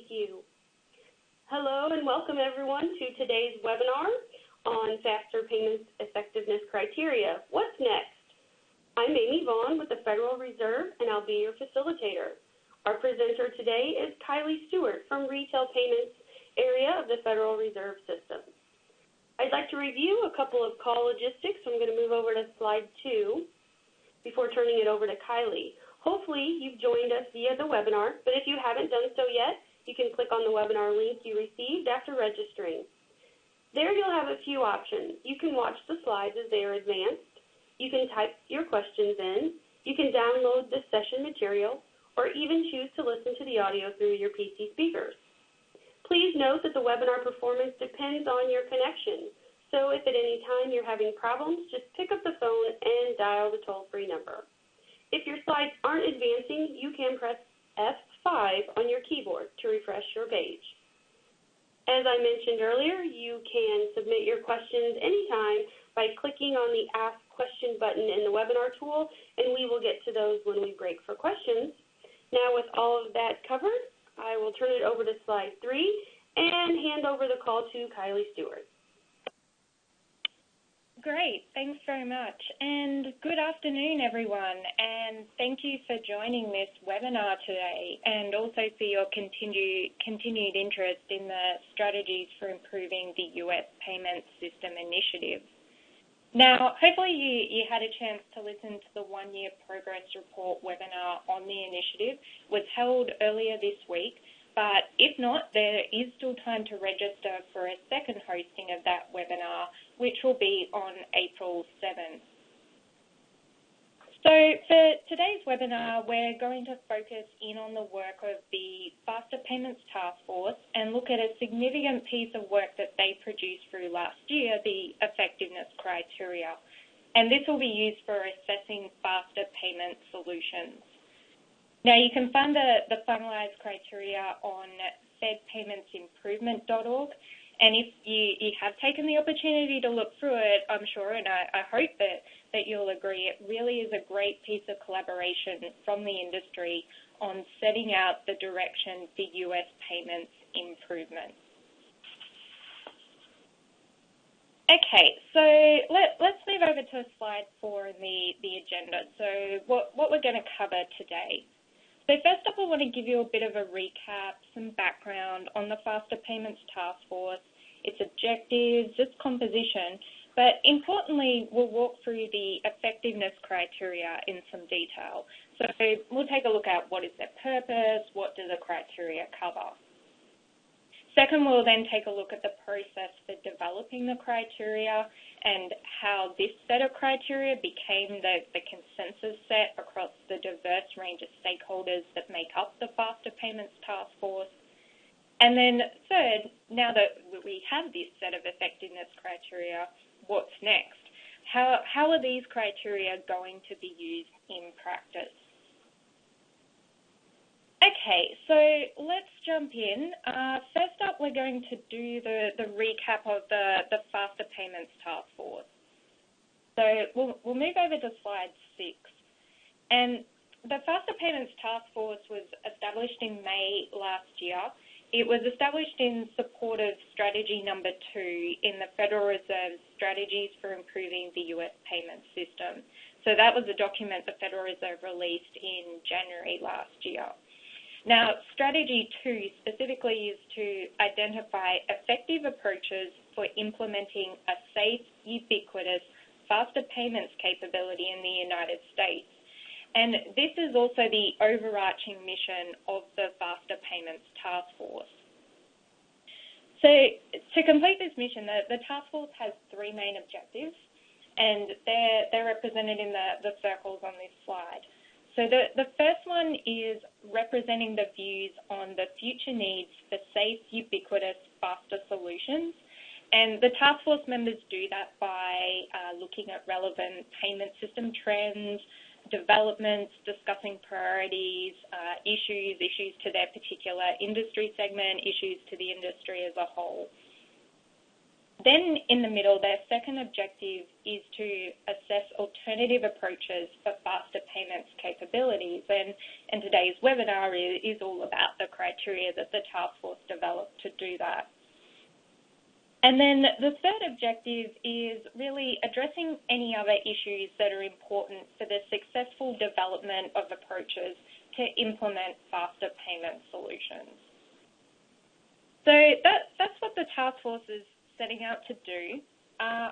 Thank you. Hello and welcome everyone to today's webinar on faster payments effectiveness criteria. What's next? I'm Amy Vaughn with the Federal Reserve and I'll be your facilitator. Our presenter today is Kylie Stewart from Retail Payments area of the Federal Reserve System. I'd like to review a couple of call logistics. I'm going to move over to slide 2 before turning it over to Kylie. Hopefully you've joined us via the webinar, but if you haven't done so yet, you can click on the webinar link you received after registering. There you'll have a few options. You can watch the slides as they are advanced. You can type your questions in. You can download the session material, or even choose to listen to the audio through your PC speakers. Please note that the webinar performance depends on your connection. So if at any time you're having problems, just pick up the phone and dial the toll-free number. If your slides aren't advancing, you can press F5 on your keyboard to refresh your page. As I mentioned earlier, you can submit your questions anytime by clicking on the Ask Question button in the webinar tool, and we will get to those when we break for questions. Now, with all of that covered, I will turn it over to slide 3 and hand over the call to Kylie Stewart. Great, thanks very much. And good afternoon, everyone. And thank you for joining this webinar today and also for your continued interest in the strategies for improving the US payment system initiative. Now, hopefully you had a chance to listen to the one-year progress report webinar on the initiative. It was held earlier this week. But if not, there is still time to register for a second hosting of that webinar, which will be on April 7th. So for today's webinar, we're going to focus in on the work of the Faster Payments Task Force and look at a significant piece of work that they produced through last year, the effectiveness criteria. And this will be used for assessing faster payment solutions. Now, you can find the finalized criteria on fedpaymentsimprovement.org, and if you have taken the opportunity to look through it, I'm sure, and I hope that you'll agree, it really is a great piece of collaboration from the industry on setting out the direction for US payments improvement. Okay, so let's move over to slide 4 in the agenda. So what we're going to cover today. So first up, I want to give you a bit of a recap, some background on the Faster Payments Task Force, its objectives, its composition, but importantly, we'll walk through the effectiveness criteria in some detail. So we'll take a look at what is their purpose, what do the criteria cover. Second, we'll then take a look at the process for developing the criteria and how this set of criteria became the consensus set across the diverse range of stakeholders that make up the Faster Payments Task Force. And then third, now that we have this set of effectiveness criteria, what's next? How are these criteria going to be used in practice? Okay, so let's jump in. First up, we're going to do the recap of the Faster Payments Task Force. So we'll move over to slide 6. And the Faster Payments Task Force was established in May last year. It was established in support of strategy number 2 in the Federal Reserve's Strategies for Improving the US Payment System. So that was a document the Federal Reserve released in January last year. Now, strategy 2 specifically is to identify effective approaches for implementing a safe, ubiquitous, faster payments capability in the United States. And this is also the overarching mission of the Faster Payments Task Force. So to complete this mission, the task force has 3 main objectives, and they're represented in the circles on this slide. So the first one is representing the views on the future needs for safe, ubiquitous, faster solutions. And the task force members do that by looking at relevant payment system trends, developments, discussing priorities, issues to their particular industry segment, issues to the industry as a whole. Then in the middle, their second objective is to assess alternative approaches for faster payments capabilities. And today's webinar is all about the criteria that the task force developed to do that. And then the third objective is really addressing any other issues that are important for the successful development of approaches to implement faster payment solutions. So that's what the task force is setting out to do.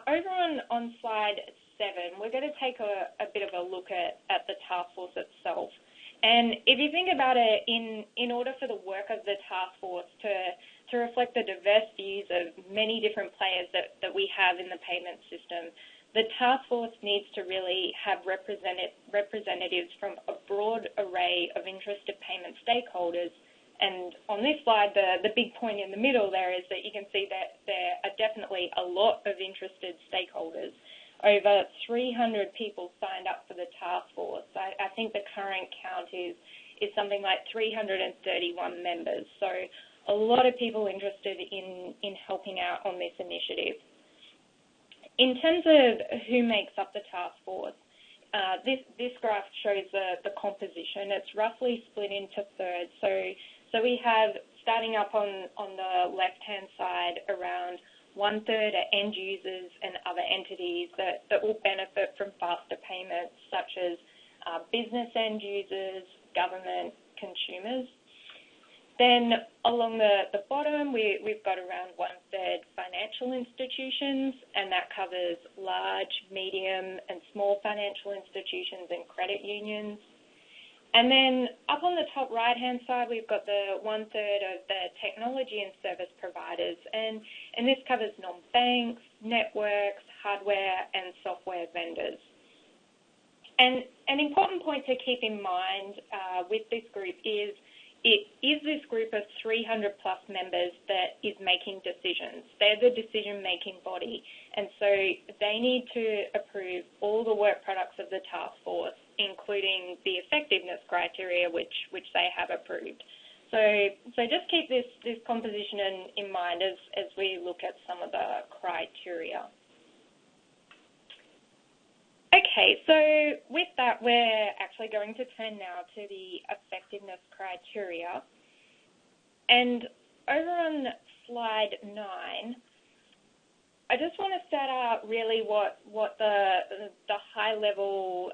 Over on slide 7, we're going to take a bit of a look at the task force itself. And if you think about it, in order for the work of the task force to reflect the diverse views of many different players that we have in the payment system, the task force needs to really have representatives from a broad array of interested payment stakeholders. And on this slide, the big point in the middle there is that you can see that there are definitely a lot of interested stakeholders. Over 300 people signed up for the task force. I think the current count is something like 331 members. So a lot of people interested in helping out on this initiative. In terms of who makes up the task force, this graph shows the composition. It's roughly split into thirds. So we have, starting up on the left-hand side, around 1/3 are end users and other entities that will benefit from faster payments, such as business end users, government, consumers. Then along the bottom, we've got around 1/3 financial institutions, and that covers large, medium, and small financial institutions and credit unions. And then up on the top right-hand side, we've got the 1/3 of the technology and service providers, and this covers non-banks, networks, hardware, and software vendors. And an important point to keep in mind with this group is it is this group of 300-plus members that is making decisions. They're the decision-making body, and so they need to approve all the work products of the task force, including the effectiveness criteria, which they have approved. So just keep this composition in mind as we look at some of the criteria. Okay, so with that, we're actually going to turn now to the effectiveness criteria. And over on slide 9, I just want to set out really what the high-level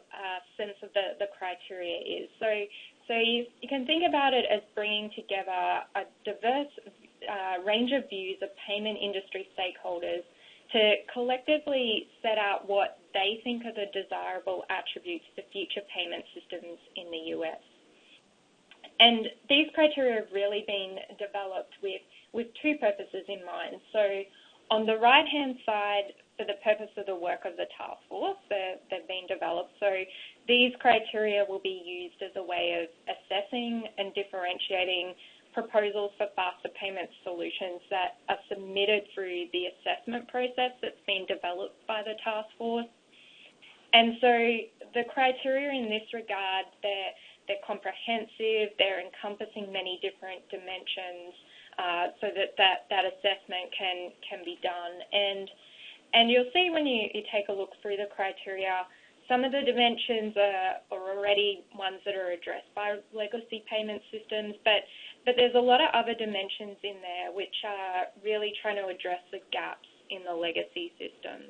sense of the criteria is. So you can think about it as bringing together a diverse range of views of payment industry stakeholders to collectively set out what they think are the desirable attributes for future payment systems in the US. And these criteria have really been developed with two purposes in mind. So on the right-hand side, for the purpose of the work of the task force, they've been developed. So these criteria will be used as a way of assessing and differentiating proposals for faster payment solutions that are submitted through the assessment process that's been developed by the task force. And so the criteria in this regard, they're comprehensive, they're encompassing many different dimensions so that assessment can be done. And you'll see when you take a look through the criteria, some of the dimensions are already ones that are addressed by legacy payment systems, but there's a lot of other dimensions in there which are really trying to address the gaps in the legacy systems.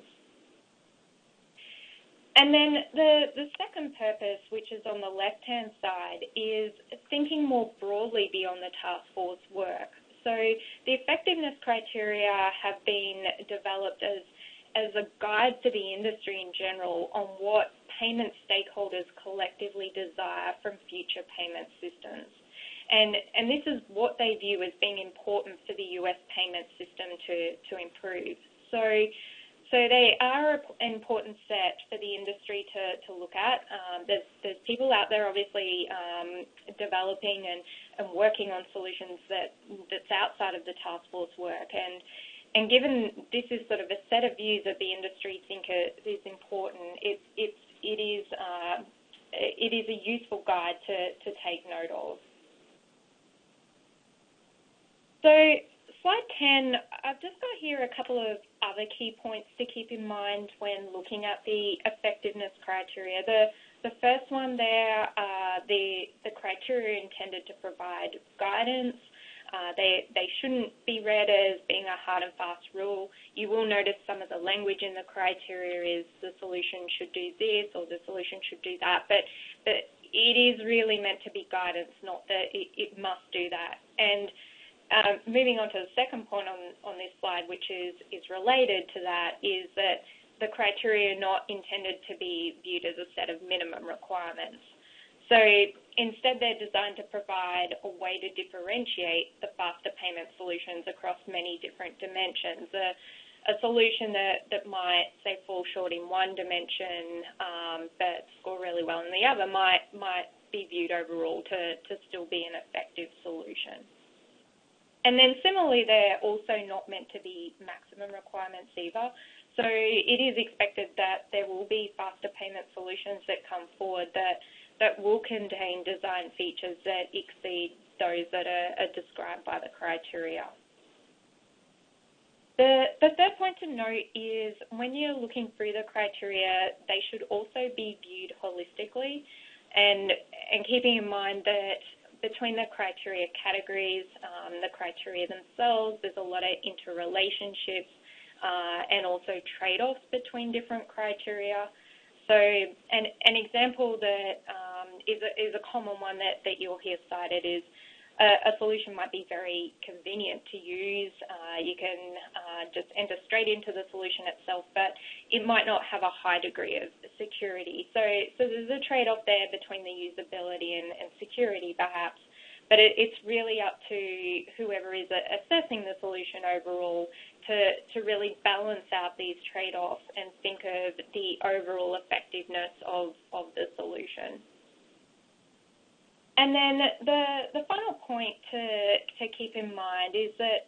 And then the second purpose, which is on the left-hand side, is thinking more broadly beyond the task force work. So the effectiveness criteria have been developed as a guide to the industry in general on what payment stakeholders collectively desire from future payment systems. And this is what they view as being important for the US payment system to improve. So they are an important set for the industry to look at. There's people out there obviously developing and working on solutions that's outside of the task force work. And given this is sort of a set of views that the industry think is important, it is a useful guide to take note of. So slide 10, I've just got here a couple of other key points to keep in mind when looking at the effectiveness criteria. The first one there, the criteria intended to provide guidance. They shouldn't be read as being a hard and fast rule. You will notice some of the language in the criteria is the solution should do this or the solution should do that, but it is really meant to be guidance, not that it must do that. And moving on to the second point on this slide, which is related to that, is that the criteria are not intended to be viewed as a set of minimum requirements. So instead, they're designed to provide a way to differentiate the faster payment solutions across many different dimensions. A solution that might, say, fall short in one dimension but score really well in the other might be viewed overall to still be an effective solution. And then similarly, they're also not meant to be maximum requirements either. So it is expected that there will be faster payment solutions that come forward that will contain design features that exceed those that are described by the criteria. The third point to note is when you're looking through the criteria, they should also be viewed holistically and keeping in mind that between the criteria categories, the criteria themselves, there's a lot of interrelationships and also trade-offs between different criteria. So an example that is a common one that you'll hear cited is a solution might be very convenient to use. You can just enter straight into the solution itself, but it might not have a high degree of security. So there's a trade-off there between the usability and security perhaps, but it's really up to whoever is assessing the solution overall to really balance out these trade-offs and think of the overall effectiveness of the solution. And then the final point to keep in mind is that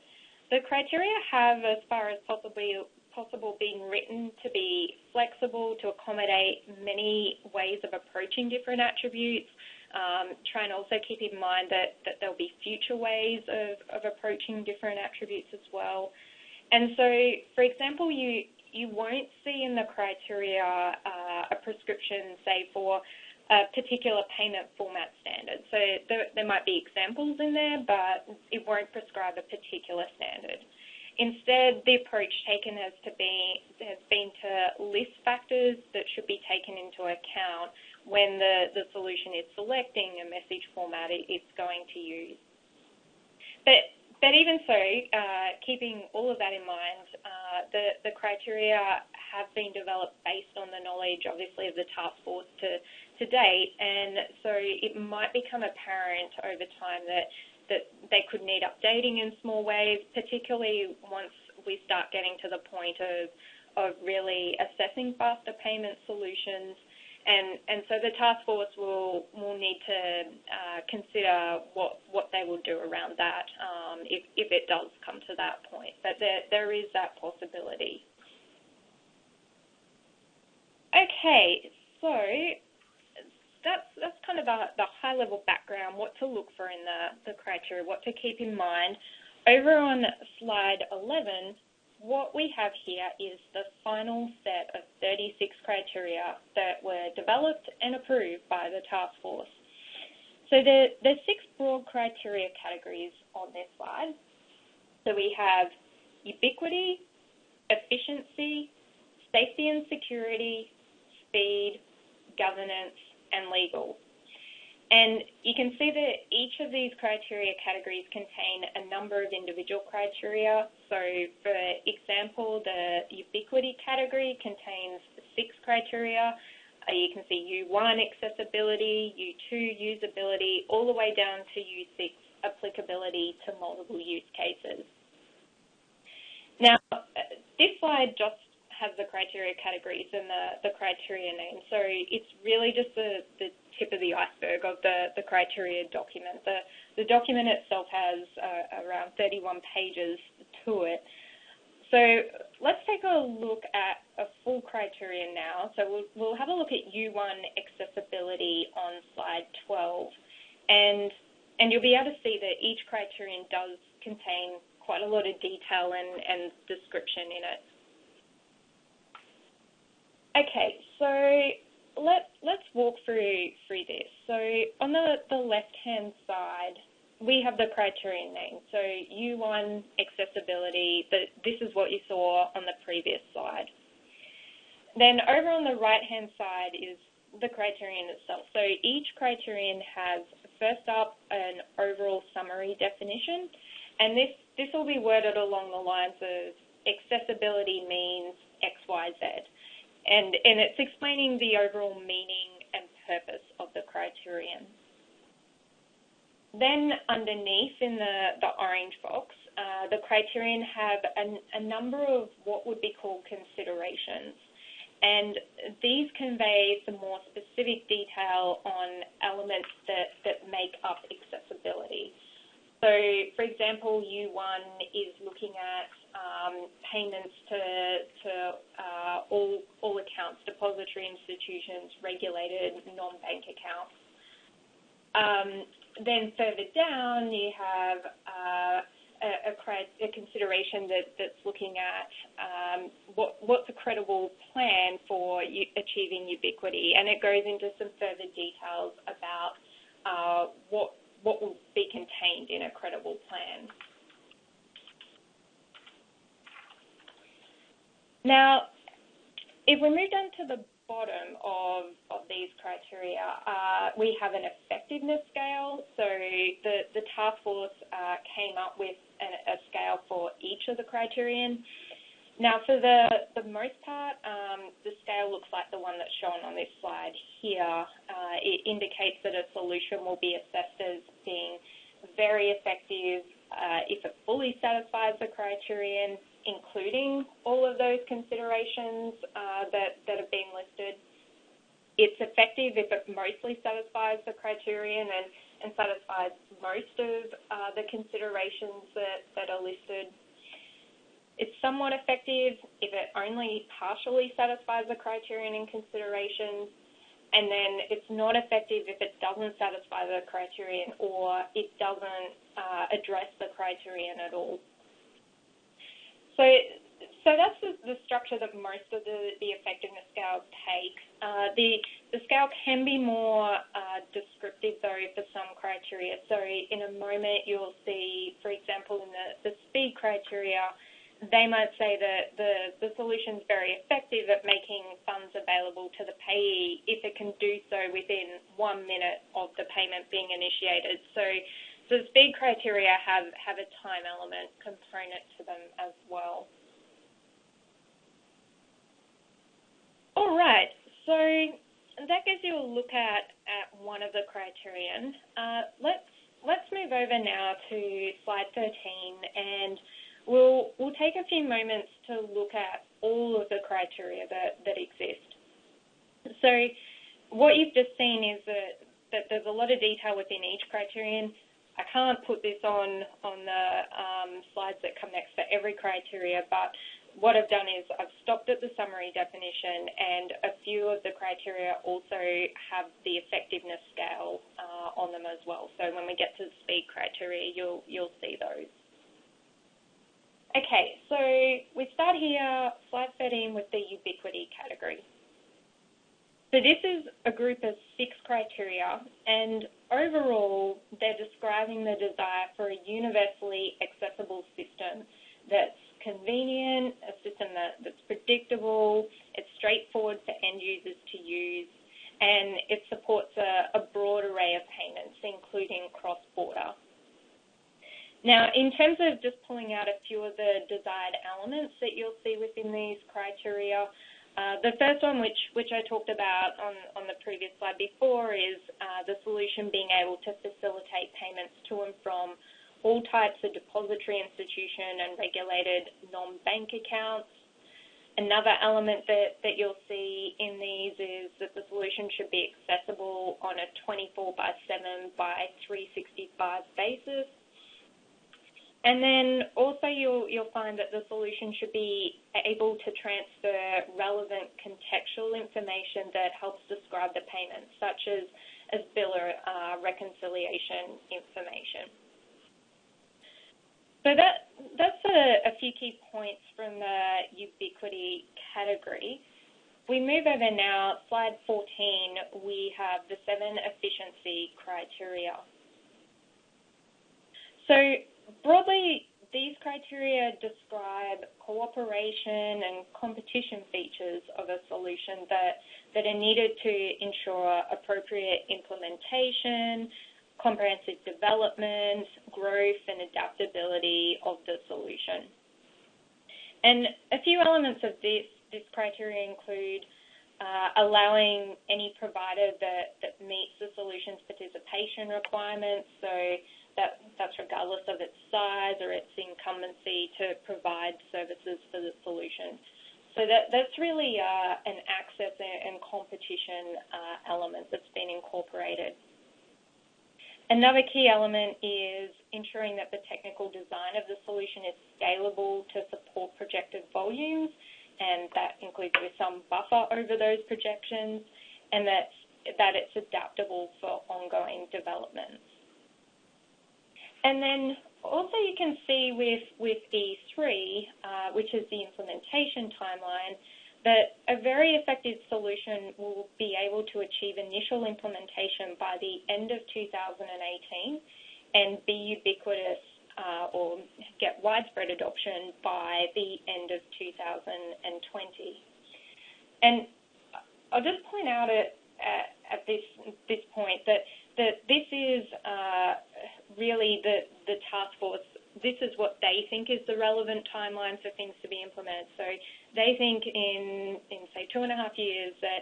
the criteria have, as far as possible, been written to be flexible, to accommodate many ways of approaching different attributes. Try and also keep in mind that there'll be future ways of approaching different attributes as well. And so, for example, you won't see in the criteria a prescription, say, for a particular payment format standard. So there might be examples in there, but it won't prescribe a particular standard. Instead, the approach taken has been to list factors that should be taken into account when the solution is selecting a message format it's going to use. But even so, keeping all of that in mind, the criteria have been developed based on the knowledge, obviously, of the task force to date, and so it might become apparent over time that they could need updating in small ways, particularly once we start getting to the point of really assessing faster payment solutions. And so the task force will need to consider what they will do around that if it does come to that point. But there is that possibility. Okay, so that's kind of the high-level background, what to look for in the criteria, what to keep in mind. Over on slide 11, what we have here is the final set of 36 criteria that were developed and approved by the task force. So there's 6 broad criteria categories on this slide. So we have ubiquity, efficiency, safety and security, speed, governance, and legal. And you can see that each of these criteria categories contain a number of individual criteria. So for example, the ubiquity category contains 6 criteria. You can see U1 accessibility, U2 usability, all the way down to U6 applicability to multiple use cases. Now, this slide just has the criteria categories and the criteria names. So it's really just the tip of the iceberg of the criteria document. The document itself has around 31 pages to it. So let's take a look at a full criteria now. So we'll have a look at U1 accessibility on slide 12. And you'll be able to see that each criterion does contain quite a lot of detail and description in it. Okay, so let's walk through this. So on the left-hand side, we have the criterion name. So U1, accessibility, this is what you saw on the previous slide. Then over on the right-hand side is the criterion itself. So each criterion has, first up, an overall summary definition, and this will be worded along the lines of accessibility means X, Y, Z. And it's explaining the overall meaning and purpose of the criterion. Then underneath in the orange box, the criterion have a number of what would be called considerations. And these convey some more specific detail on elements that make up accessibility. So, for example, U1 is looking at payments to all accounts, depository institutions, regulated non-bank accounts. Then further down, you have a consideration that's looking at what's a credible plan for achieving ubiquity, and it goes into some further details about what will be contained in a credible plan. Now, if we move down to the bottom of these criteria, we have an effectiveness scale. So the task force came up with a scale for each of the criterion. Now, for the most part, the scale looks like the one that's shown on this slide here. It indicates that a solution will be assessed as being very effective if it fully satisfies the criterion, including all of those considerations that have been listed. It's effective if it mostly satisfies the criterion and satisfies most of the considerations that are listed. It's somewhat effective if it only partially satisfies the criterion and considerations, and then it's not effective if it doesn't satisfy the criterion or it doesn't address the criterion at all. So that's the structure that most of the effectiveness scales take. The scale can be more descriptive, though, for some criteria. So in a moment, you'll see, for example, in the speed criteria, they might say that the solution is very effective at making funds available to the payee if it can do so within 1 minute of the payment being initiated. So the speed criteria have a time element component to them as well. All right, so that gives you a look at one of the criterion. Let's move over now to slide 13, and we'll take a few moments to look at all of the criteria that exist. So what you've just seen is that there's a lot of detail within each criterion. I can't put this on the slides that come next for every criteria, but what I've done is I've stopped at the summary definition, and a few of the criteria also have the effectiveness scale on them as well. So when we get to the speed criteria, you'll see those. Okay, so we start here, slide 13, with the ubiquity category. So this is a group of 6 criteria, and overall, they're describing the desire for a universally accessible system that's convenient, a system that's predictable, it's straightforward for end users to use, and it supports a broad array of payments, including cross-border. Now, in terms of just pulling out a few of the desired elements that you'll see within these criteria, the first one, which I talked about on the previous slide before, is the solution being able to facilitate payments to and from all types of depository institution and regulated non-bank accounts. Another element that you'll see in these is that the solution should be accessible on a 24/7 by 365 basis. And then also you'll find that the solution should be able to transfer relevant contextual information that helps describe the payment, such as biller reconciliation information. So that's a few key points from the ubiquity category. We move over now, slide 14, we have the 7 efficiency criteria. So broadly, these criteria describe cooperation and competition features of a solution that are needed to ensure appropriate implementation, comprehensive development, growth, and adaptability of the solution. And a few elements of this criteria include allowing any provider that meets the solution's participation requirements, so that's regardless of its size or its incumbency, to provide services for the solution. So that's really an access and competition element that's been incorporated. Another key element is ensuring that the technical design of the solution is scalable to support projected volumes, and that includes with some buffer over those projections, and that it's adaptable for ongoing developments. And then also you can see with E3, which is the implementation timeline, that a very effective solution will be able to achieve initial implementation by the end of 2018 and be ubiquitous or get widespread adoption by the end of 2020. And I'll just point out at this point that this is really the task force. This is what they think is the relevant timeline for things to be implemented. So they think in say 2.5 years that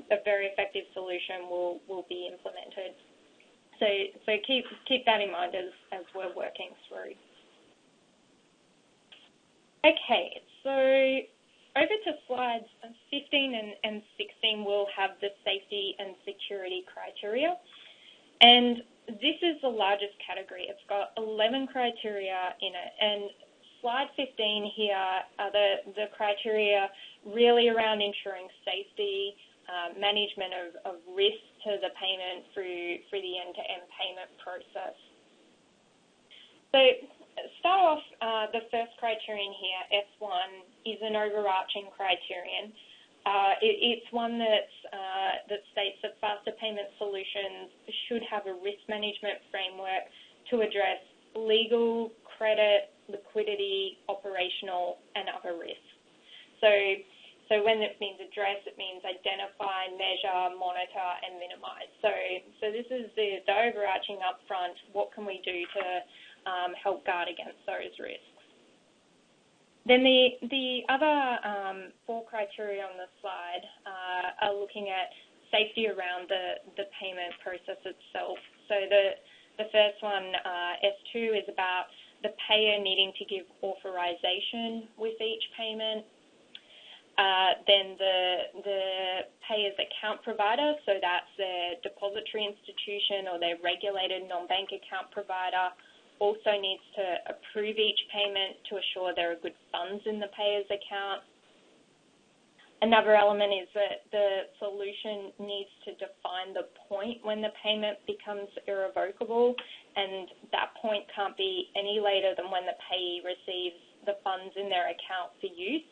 a very effective solution will be implemented. So keep that in mind as we're working through. Okay, so over to slides 15 and 16, we'll have the safety and security criteria. And this is the largest category. It's got 11 criteria in it. And slide 15 here are the criteria really around ensuring safety, management of risk to the payment through the end-to-end payment process. So start off, the first criterion here, S1, is an overarching criterion. It's one that states that faster payment solutions should have a risk management framework to address legal, credit, liquidity, operational, and other risks. So when it means address, it means identify, measure, monitor, and minimize. So this is the overarching upfront. What can we do to help guard against those risks? Then the other 4 criteria on the slide are looking at safety around the payment process itself. So the first one, S2, is about the payer needing to give authorization with each payment. Then the payer's account provider, so that's their depository institution or their regulated non-bank account provider, also needs to approve each payment to assure there are good funds in the payer's account. Another element is that the solution needs to define the point when the payment becomes irrevocable, and that point can't be any later than when the payee receives the funds in their account for use.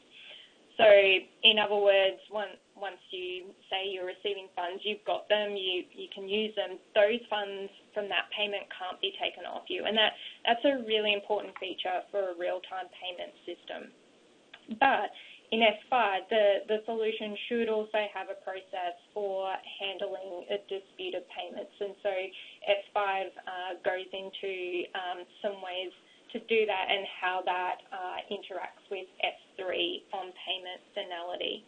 So in other words, once you say you're receiving funds, you've got them, you can use them, those funds from that payment can't be taken off you. And that's a really important feature for a real-time payment system. But in S5, the solution should also have a process for handling disputed payments. And so S5 goes into some ways to do that and how that interacts with S3 on payment finality.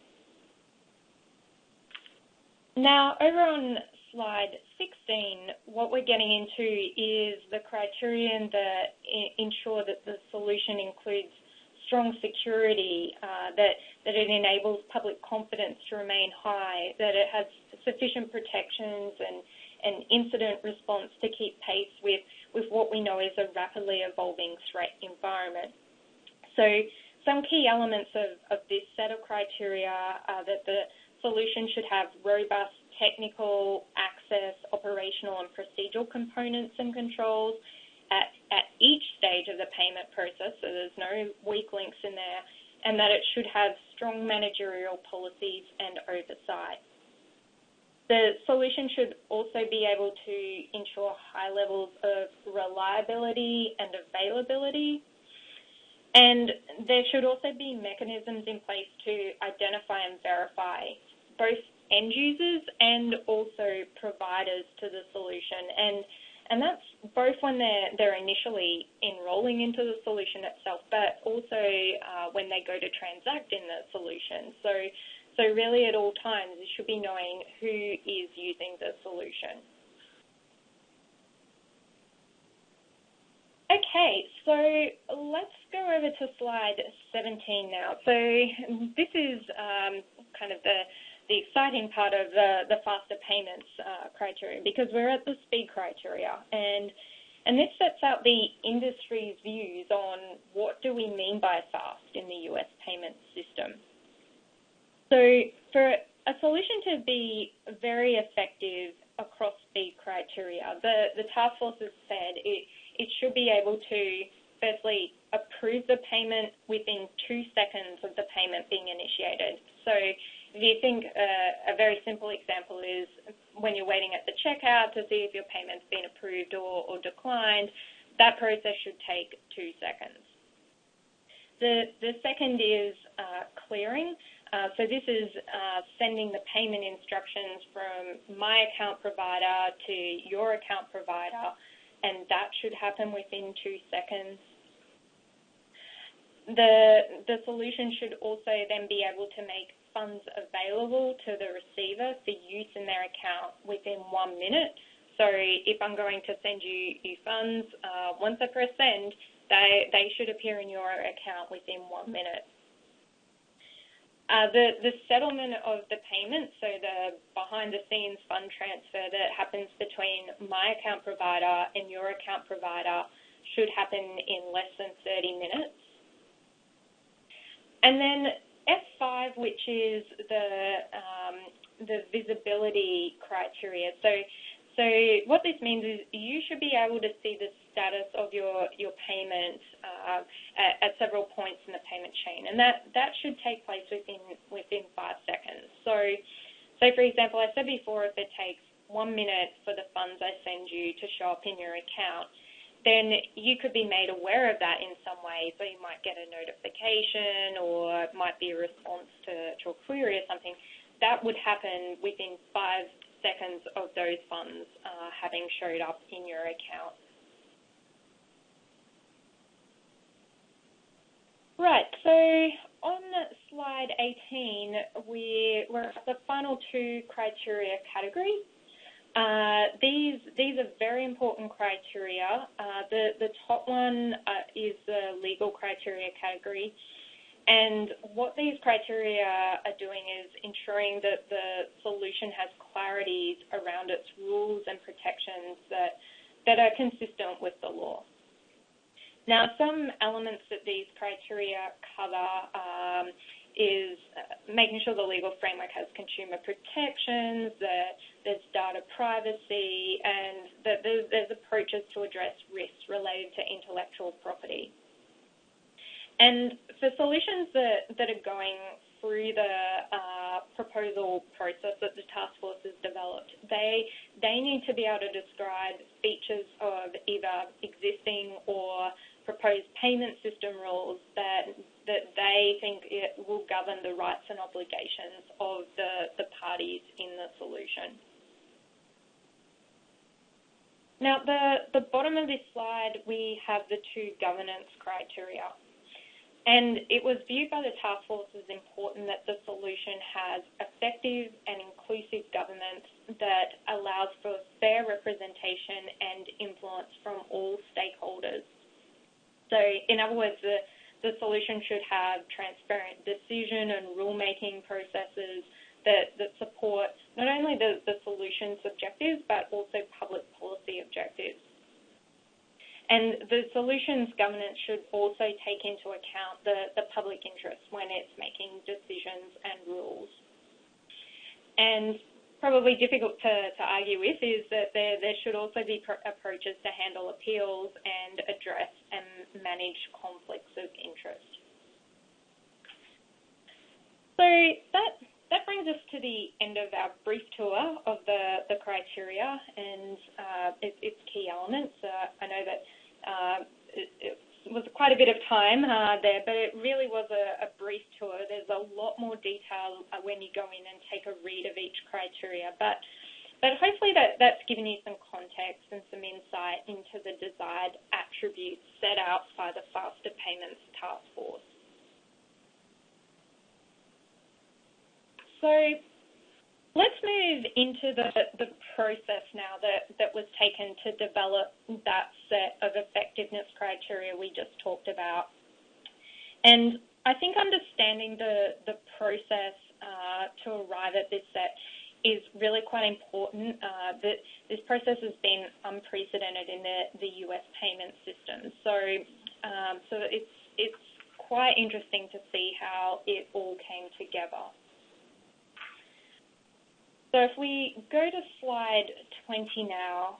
Now, over on slide 16, what we're getting into is the criterion that ensure that the solution includes strong security, that it enables public confidence to remain high, that it has sufficient protections and incident response to keep pace with what we know is a rapidly evolving threat environment. So some key elements of this set of criteria are that the solution should have robust technical, access, operational, and procedural components and controls, at each stage of the payment process, so there's no weak links in there, and that it should have strong managerial policies and oversight. The solution should also be able to ensure high levels of reliability and availability, and there should also be mechanisms in place to identify and verify both end users and also providers to the solution. And that's both when they're initially enrolling into the solution itself, but also when they go to transact in the solution. So really at all times, you should be knowing who is using the solution. Okay, so let's go over to slide 17 now. So this is kind of the exciting part of the faster payments criteria, because we're at the speed criteria, and this sets out the industry's views on what do we mean by fast in the US payment system. So for a solution to be very effective across speed criteria, the task force has said it should be able to firstly approve the payment within 2 seconds of the payment being initiated. So if you think a very simple example is when you're waiting at the checkout to see if your payment's been approved or declined, that process should take 2 seconds. The second is clearing. So this is sending the payment instructions from my account provider to your account provider, and that should happen within 2 seconds. The solution should also then be able to make funds available to the receiver for use in their account within 1 minute. So if I'm going to send you funds, once I press send, they should appear in your account within 1 minute. The settlement of the payment, so the behind-the-scenes fund transfer that happens between my account provider and your account provider, should happen in less than 30 minutes. And then F5, which is the visibility criteria. So what this means is you should be able to see the status of your payment at several points in the payment chain, and that should take place within 5 seconds. So for example, I said before, if it takes 1 minute for the funds I send you to show up in your account, then you could be made aware of that in some way. So you might get a notification, or it might be a response to a query or something. That would happen within 5 seconds of those funds having showed up in your account. Right, so on slide 18, we're at the final 2 criteria categories. These are very important criteria. The top one is the legal criteria category, and what these criteria are doing is ensuring that the solution has clarities around its rules and protections that are consistent with the law. Now, some elements that these criteria cover is making sure the legal framework has consumer protections, that there's data privacy, and that there's approaches to address risks related to intellectual property. And for solutions that are going through the proposal process that the task force has developed, they need to be able to describe features of either existing or proposed payment system rules that they think it will govern the rights and obligations of the parties in the solution. Now, the bottom of this slide, we have the 2 governance criteria. And it was viewed by the task force as important that the solution has effective and inclusive governance that allows for fair representation and influence from all stakeholders. So, in other words, the solution should have transparent decision and rulemaking processes that support not only the solution's objectives, but also public policy objectives. And the solution's governance should also take into account the public interest when it's making decisions and rules. And probably difficult to argue with is that there should also be approaches to handle appeals and address and manage conflicts of interest. So that brings us to the end of our brief tour of the criteria and its key elements. I know that it was quite a bit of time there, but it really was a brief tour. There's a lot more detail when you go in and take a read of each criteria, but hopefully that's given you some context and some insight into the desired attributes set out by the Faster Payments Task Force. So let's move into the process now that was taken to develop that set of effectiveness criteria we just talked about. And I think understanding the process to arrive at this set is really quite important. That this process has been unprecedented in the US payment system. So it's quite interesting to see how it all came together. So if we go to slide 20 now,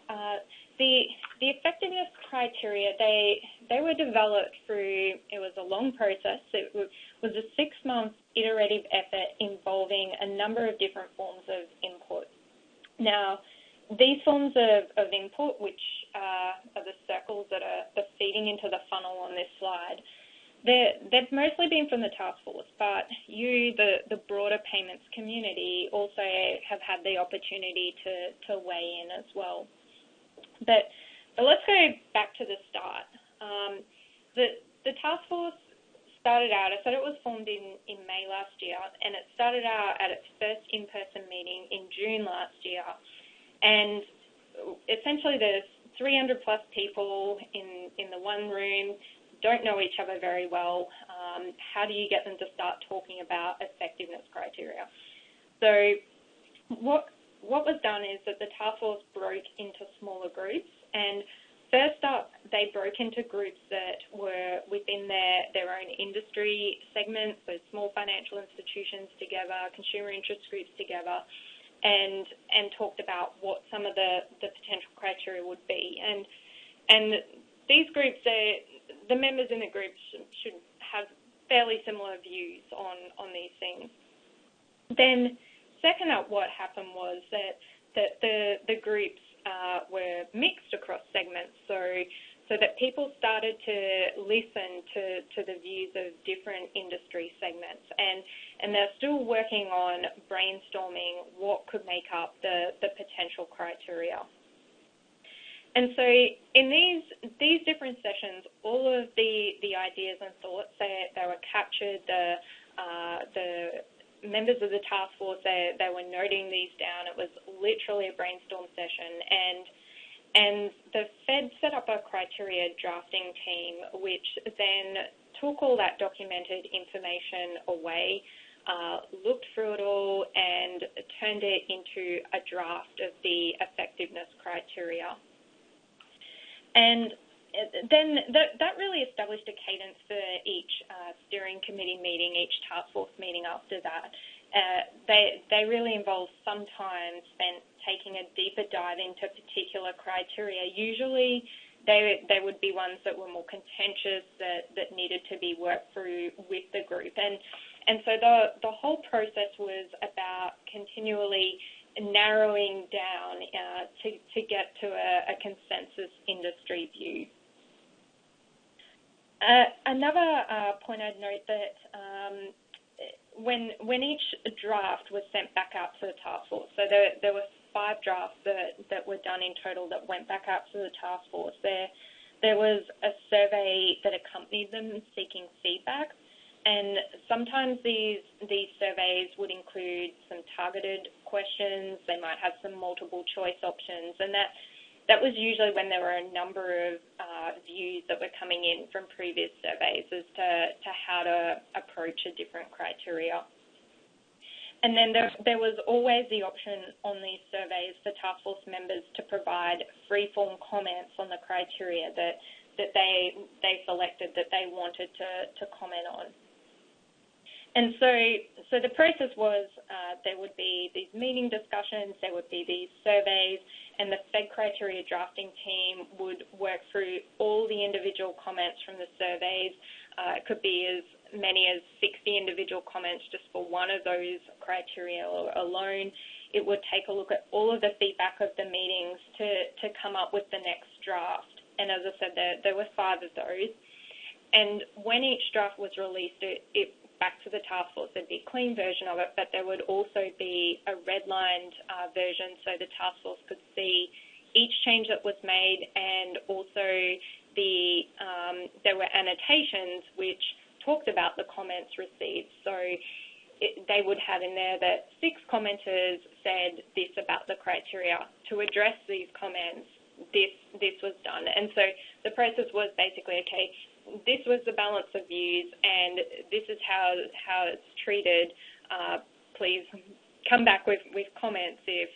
the effectiveness criteria, they were developed through, it was a long process. It was a 6-month iterative effort involving a number of different forms of input. Now, these forms of input, which are the circles that are feeding into the funnel on this slide, they've mostly been from the task force, but you, the broader payments community, also have had the opportunity to weigh in as well. But let's go back to the start. The task force started out, I said it was formed in May last year, and it started out at its first in-person meeting in June last year. And essentially there's 300 plus people in the one room, don't know each other very well. How do you get them to start talking about effectiveness criteria? So what was done is that the task force broke into smaller groups, and first up, they broke into groups that were within their own industry segments, so small financial institutions together, consumer interest groups together, and talked about what some of the potential criteria would be. And these groups, the members in the group should have fairly similar views on these things. Then second up, what happened was that the groups were mixed across segments, so that people started to listen to the views of different industry segments, and they're still working on brainstorming what could make up the potential criteria. And so in these different sessions, all of the ideas and thoughts, they were captured. The members of the task force, they were noting these down. It was literally a brainstorm session. And the Fed set up a criteria drafting team, which then took all that documented information away, looked through it all, and turned it into a draft of the effectiveness criteria. And then that really established a cadence for each steering committee meeting, each task force meeting after that. They really involved some time spent taking a deeper dive into particular criteria. Usually they would be ones that were more contentious, that needed to be worked through with the group. And so the whole process was about continually narrowing down to get to a consensus industry view. Another point I'd note that when each draft was sent back out to the task force, so there were 5 drafts that were done in total that went back out to the task force. There was a survey that accompanied them seeking feedback. And sometimes these surveys would include some targeted questions. They might have some multiple choice options, and that was usually when there were a number of views that were coming in from previous surveys as to how to approach a different criteria. And then there was always the option on these surveys for task force members to provide free-form comments on the criteria that they selected that they wanted to comment on. And so the process was there would be these meeting discussions, there would be these surveys, and the Fed criteria drafting team would work through all the individual comments from the surveys. It could be as many as 60 individual comments just for one of those criteria alone. It would take a look at all of the feedback of the meetings to come up with the next draft. And as I said, there were 5 of those. And when each draft was released, it back to the task force, there'd be a clean version of it, but there would also be a redlined version so the task force could see each change that was made, and also there were annotations which talked about the comments received. So they would have in there that 6 commenters said this about the criteria. To address these comments, this was done. And so the process was basically, okay, this was the balance of views, and this is how it's treated. Please come back with comments if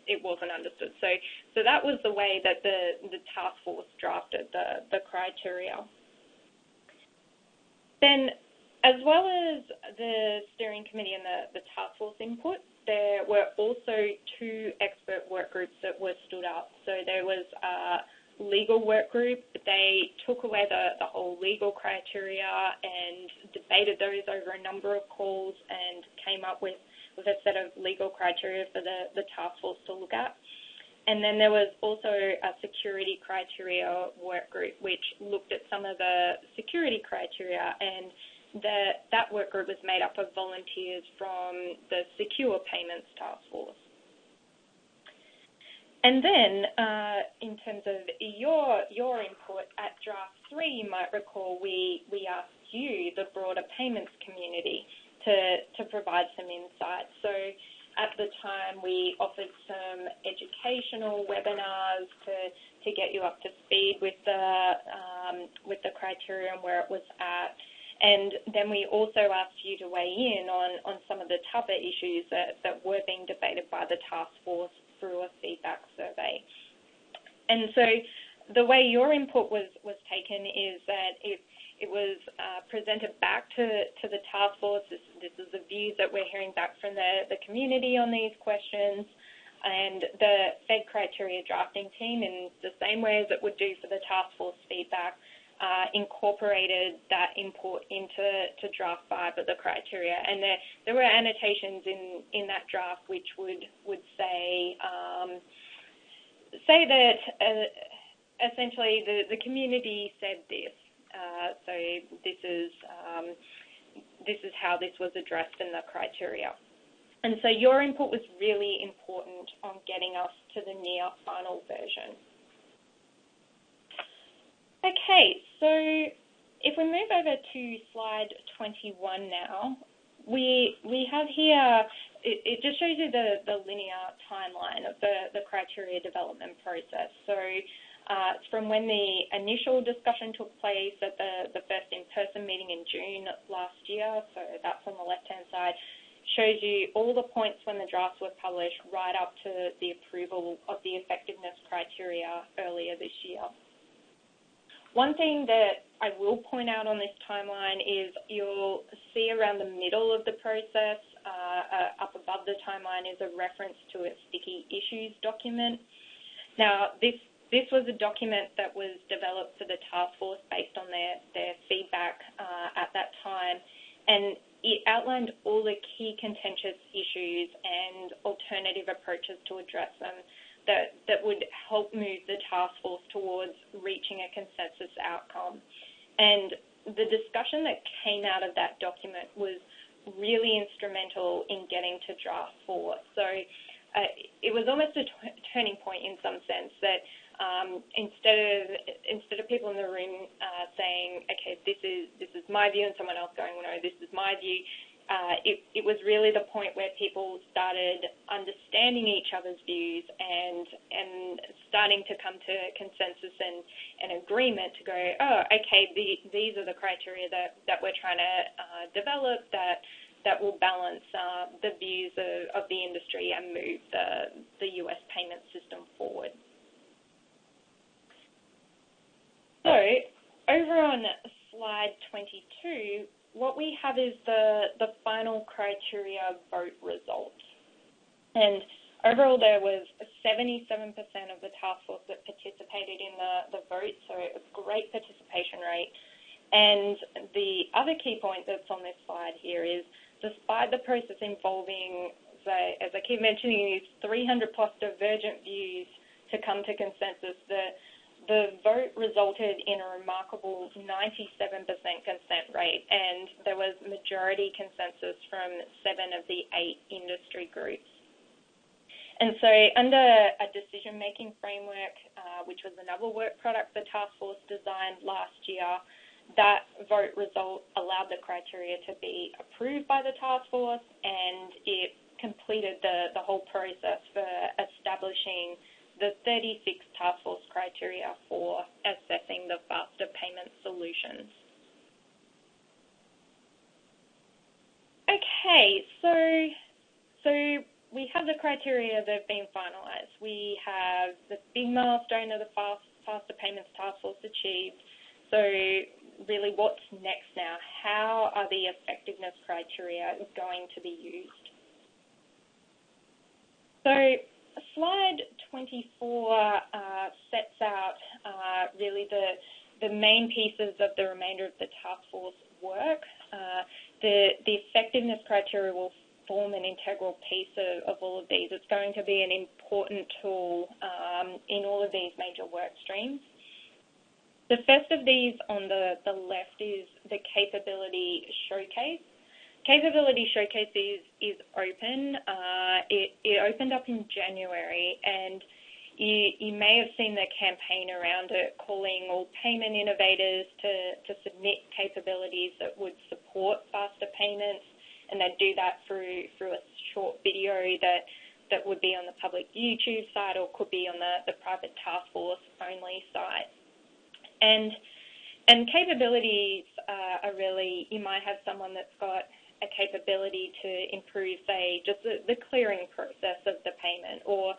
it wasn't understood. So that was the way that the task force drafted the criteria. Then, as well as the steering committee and the task force input, there were also 2 expert work groups that were stood up. So there was legal work group. They took away the whole legal criteria and debated those over a number of calls and came up with a set of legal criteria for the task force to look at. And then there was also a security criteria work group which looked at some of the security criteria, and that work group was made up of volunteers from the Secure Payments Task Force. And then, in terms of your input at Draft 3, you might recall we asked you, the broader payments community, to provide some insight. So at the time, we offered some educational webinars to get you up to speed with the criteria and where it was at. And then we also asked you to weigh in on some of the tougher issues that were being debated by the task force through a feedback survey. And so the way your input was taken is that it was presented back to the task force. This is the views that we're hearing back from the community on these questions. And the Fed criteria drafting team, in the same way as it would do for the task force feedback, incorporated that input into draft 5 of the criteria. And there were annotations in that draft which would say that essentially the community said this. So this is how this was addressed in the criteria. And so your input was really important on getting us to the near final version. Okay, so if we move over to slide 21 now, we have here, it just shows you the linear timeline of the criteria development process. So it's from when the initial discussion took place at the first in-person meeting in June last year, so that's on the left-hand side, shows you all the points when the drafts were published right up to the approval of the effectiveness criteria earlier this year. One thing that I will point out on this timeline is you'll see around the middle of the process, up above the timeline, is a reference to a sticky issues document. Now, this was a document that was developed for the task force based on their feedback at that time, and it outlined all the key contentious issues and alternative approaches to address them that would help move the task force towards reaching a consensus outcome. And the discussion that came out of that document was really instrumental in getting to draft 4. So it was almost a turning point in some sense that instead of people in the room saying, okay, this is my view, and someone else going, no, this is my view, it was really the point where people started understanding each other's views and starting to come to consensus and agreement to go, oh, okay, these are the criteria that we're trying to develop that will balance the views of the industry and move the US payment system forward. So over on slide 22, what we have is the final criteria vote result. And overall, there was 77% of the task force that participated in the vote, so a great participation rate. And the other key point that's on this slide here is, despite the process involving, as I keep mentioning, these 300 plus divergent views to come to consensus, the vote resulted in a remarkable 97% consent rate, and there was majority consensus from 7 of the 8 industry groups. And so under a decision-making framework, which was another work product the task force designed last year, that vote result allowed the criteria to be approved by the task force, and it completed the whole process for establishing the 36 task force criteria for assessing the faster payment solutions. Okay, so we have the criteria that have been finalised. We have the big milestone of the faster payments task force achieved. So really, what's next now? How are the effectiveness criteria going to be used? So slide 24 sets out really the main pieces of the remainder of the task force work. The effectiveness criteria will form an integral piece of all of these. It's going to be an important tool in all of these major work streams. The first of these on the left is the capability showcase. Capability showcase is open. It opened up in January, and you may have seen the campaign around it, calling all payment innovators to submit capabilities that would support faster payments, and they'd do that through a short video that would be on the public YouTube site or could be on the private task force only site. And capabilities are really, you might have someone that's got a capability to improve, say, just the clearing process of the payment, or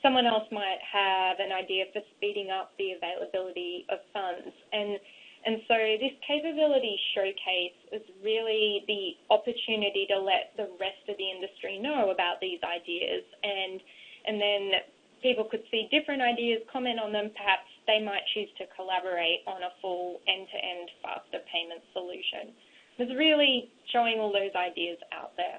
someone else might have an idea for speeding up the availability of funds. And so this capability showcase is really the opportunity to let the rest of the industry know about these ideas, and then people could see different ideas, comment on them. Perhaps they might choose to collaborate on a full end-to-end faster payment solution. It's really showing all those ideas out there.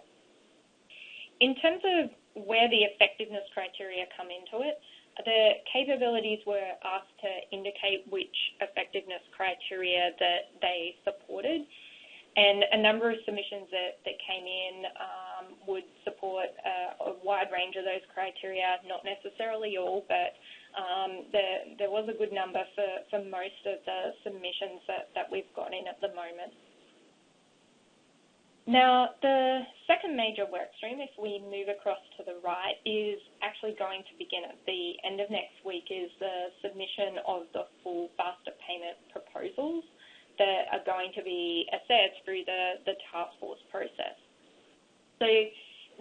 In terms of where the effectiveness criteria come into it, the capabilities were asked to indicate which effectiveness criteria that they supported, and a number of submissions that came in would support a wide range of those criteria, not necessarily all, but there was a good number for most of the submissions that we've got in at the moment. Now, the second major work stream, if we move across to the right, is actually going to begin at the end of next week, is the submission of the full faster payment proposals that are going to be assessed through the task force process. So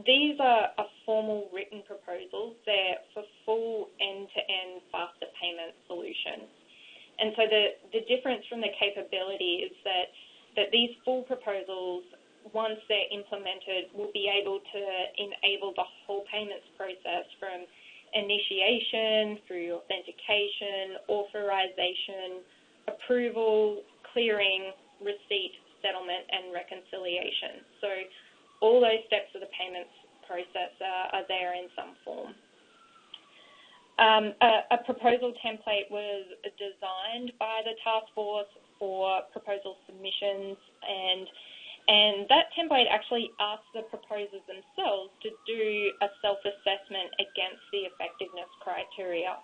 these are formal written proposals. They're for full end-to-end faster payment solutions. And so the difference from the capability is that these full proposals, once they're implemented, will be able to enable the whole payments process from initiation through authentication, authorization, approval, clearing, receipt, settlement, and reconciliation. So all those steps of the payments process are there in some form. A proposal template was designed by the task force for proposal submissions, and that template actually asks the proposers themselves to do a self-assessment against the effectiveness criteria.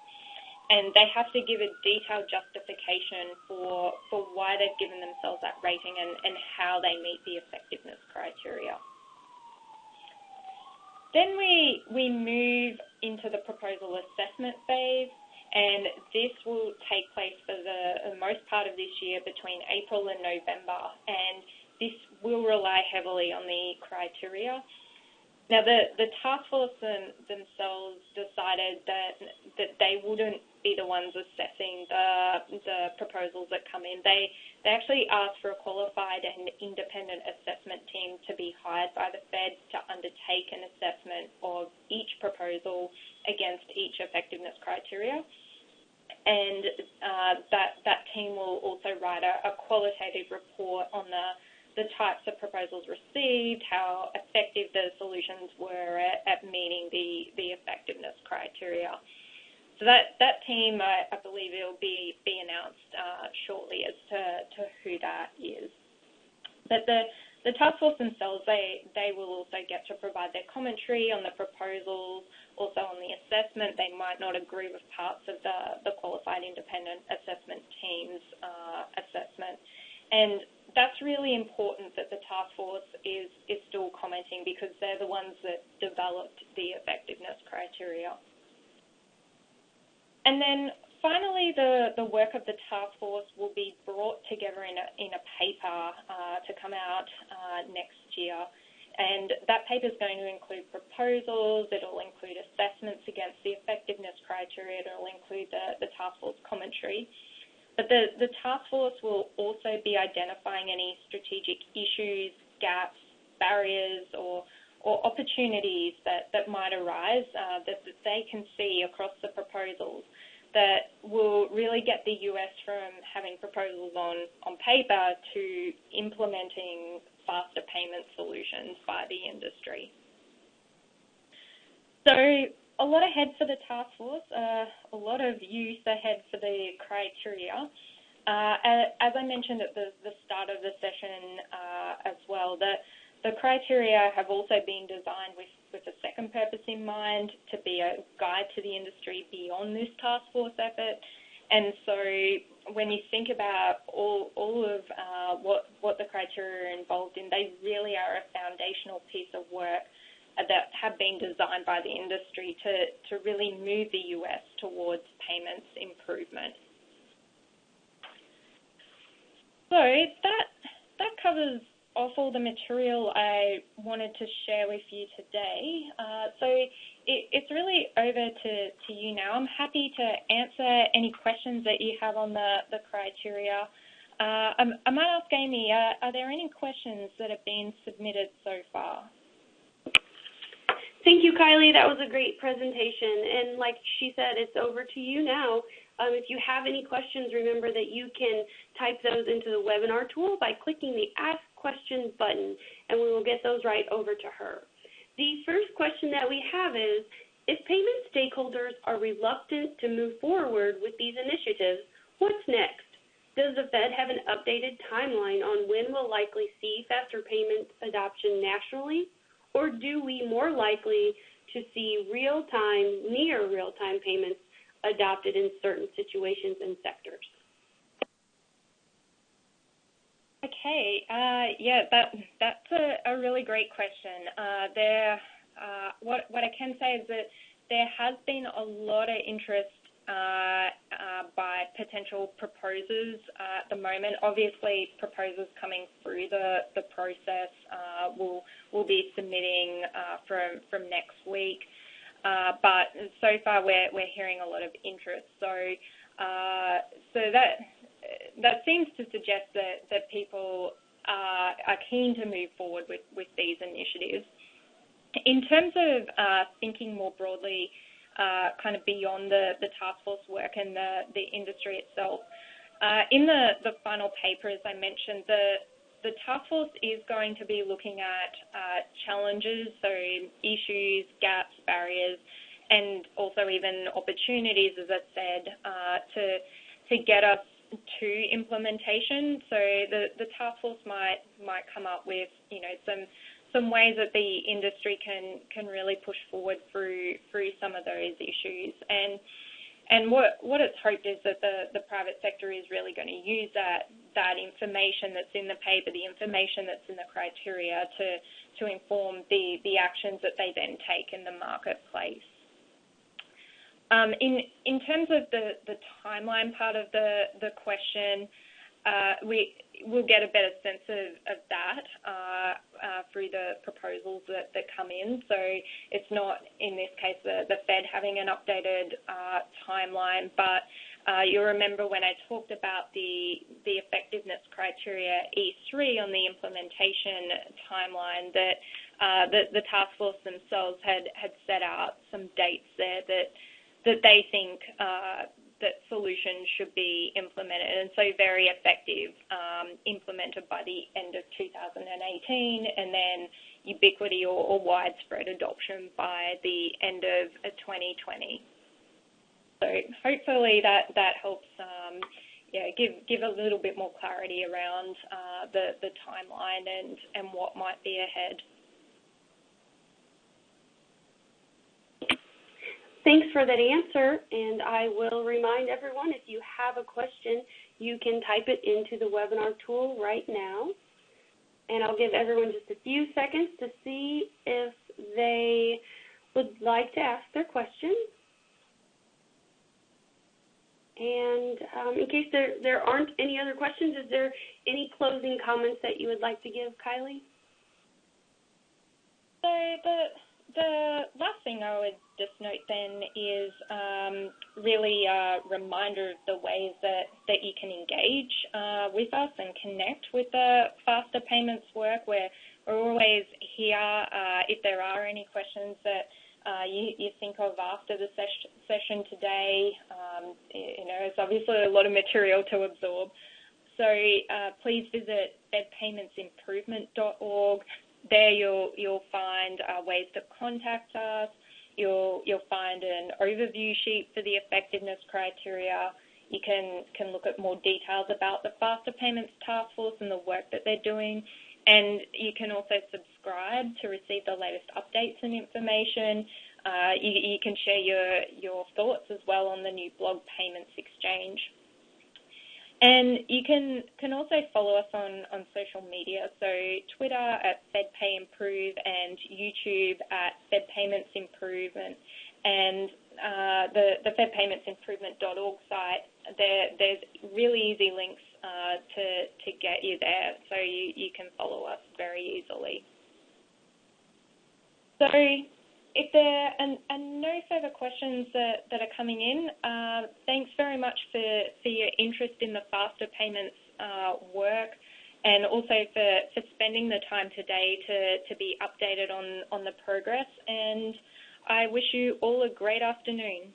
And they have to give a detailed justification for why they've given themselves that rating and how they meet the effectiveness criteria. Then we move into the proposal assessment phase, and this will take place for the most part of this year between April and November, and this will rely heavily on the criteria. Now, the task force themselves decided that they wouldn't be the ones assessing the proposals that come in. They actually ask for a qualified and independent assessment team to be hired by the feds to undertake an assessment of each proposal against each effectiveness criteria. And that team will also write a qualitative report on the types of proposals received, how effective the solutions were at meeting the effectiveness criteria. So that team, I believe it will be announced shortly as to who that is. But the task force themselves, they will also get to provide their commentary on the proposals, also on the assessment. They might not agree with parts of the qualified independent assessment team's assessment. And that's really important that the task force is still commenting, because they're the ones that developed the effectiveness criteria. And then finally, the work of the task force will be brought together in a paper to come out next year. And that paper is going to include proposals, it will include assessments against the effectiveness criteria, it will include the task force commentary. But the task force will also be identifying any strategic issues, gaps, barriers, or opportunities that might arise that they can see across the proposals that will really get the US from having proposals on paper to implementing faster payment solutions by the industry. So a lot ahead for the task force, a lot of use ahead for the criteria. As I mentioned at the start of the session as well, the criteria have also been designed with a second purpose in mind, to be a guide to the industry beyond this task force effort. And so when you think about all of what the criteria are involved in, they really are a foundational piece of work that have been designed by the industry to really move the US towards payments improvement. So that covers off all the material I wanted to share with you today. So it's really over to you now. I'm happy to answer any questions that you have on the criteria. I might ask Amy, are there any questions that have been submitted so far? Thank you, Kylie. That was a great presentation. And like she said, it's over to you now. If you have any questions, remember that you can type those into the webinar tool by clicking the Ask Questions button, and we will get those right over to her. The first question that we have is, if payment stakeholders are reluctant to move forward with these initiatives, what's next? Does the Fed have an updated timeline on when we'll likely see faster payment adoption nationally, or do we more likely to see real-time, near real-time payments adopted in certain situations and sectors? Okay, yeah, that's a really great question. What I can say is that there has been a lot of interest by potential proposers at the moment. Obviously, proposers coming through the process will be submitting from next week. But so far we're hearing a lot of interest. So that seems to suggest that people are keen to move forward with these initiatives. In terms of thinking more broadly, kind of beyond the task force work and the industry itself, in the final paper, as I mentioned, the task force is going to be looking at challenges, so issues, gaps, barriers, and also even opportunities, as I said, to get us to implementation. So the task force might come up with, some ways that the industry can really push forward through some of those issues. And what it's hoped is that the private sector is really going to use that information that's in the paper, the information that's in the criteria to inform the actions that they then take in the marketplace. In terms of the timeline part of the question, we'll get a better sense of that through the proposals that come in. So it's not, in this case, the Fed having an updated timeline, but you'll remember when I talked about the effectiveness criteria E3 on the implementation timeline that the task force themselves had set out some dates there that they think that solutions should be implemented, and so very effective, implemented by the end of 2018, and then ubiquity or widespread adoption by the end of 2020. So hopefully that helps give a little bit more clarity around the timeline and what might be ahead. Thanks for that answer, and I will remind everyone, if you have a question, you can type it into the webinar tool right now. And I'll give everyone just a few seconds to see if they would like to ask their question. And in case there aren't any other questions, is there any closing comments that you would like to give, Kylie? So the last thing I would just note then is really a reminder of the ways that you can engage with us and connect with the faster payments work. We're always here if there are any questions that you think of after the session today. It's obviously a lot of material to absorb. So please visit fedpaymentsimprovement.org. There you'll find ways to contact us. You'll find an overview sheet for the effectiveness criteria. You can look at more details about the Faster Payments Task Force and the work that they're doing. And you can also subscribe to receive the latest updates and information. You can share your thoughts as well on the new blog Payments Exchange. And you can also follow us on social media, so Twitter at FedPayImprove and YouTube at FedPaymentsImprovement. And the FedPaymentsImprovement.org site, there's really easy links to get you there, so you can follow us very easily. So if there are no further questions that are coming in, thanks very much for your interest in the faster payments work, and also for spending the time today to be updated on the progress. And I wish you all a great afternoon.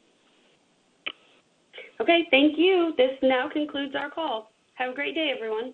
Okay, thank you. This now concludes our call. Have a great day, everyone.